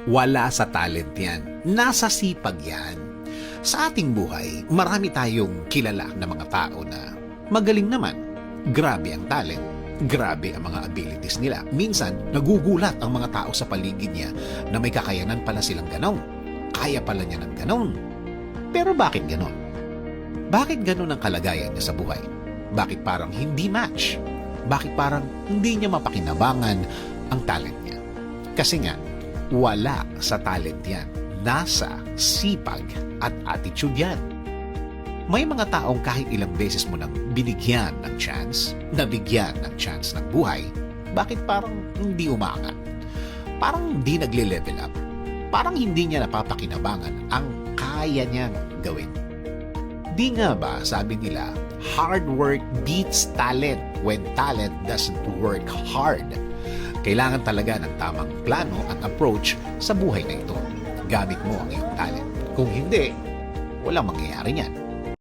Wala sa talent yan. Nasa sipag yan. Sa ating buhay, marami tayong kilala na mga tao na magaling naman. Grabe ang talent. Grabe ang mga abilities nila. Minsan, nagugulat ang mga tao sa paligid niya na may kakayanan pala silang ganon. Kaya pala niya ng ganon. Pero bakit ganon? Bakit ganon ang kalagayan niya sa buhay? Bakit parang hindi match? Bakit parang hindi niya mapakinabangan ang talent niya? Kasi nga, wala sa talent yan. Nasa sipag at attitude yan. May mga taong kahit ilang beses mo nang binigyan ng chance, nabigyan ng chance ng buhay, bakit parang hindi umaangat? Parang hindi nagle-level up. Parang hindi niya napapakinabangan ang kaya niyang gawin. Di nga ba, sabi nila, hard work beats talent when talent doesn't work hard. Kailangan talaga ng tamang plano at approach sa buhay na ito. Gamit mo ang iyong talent. Kung hindi, walang mangyayari niyan.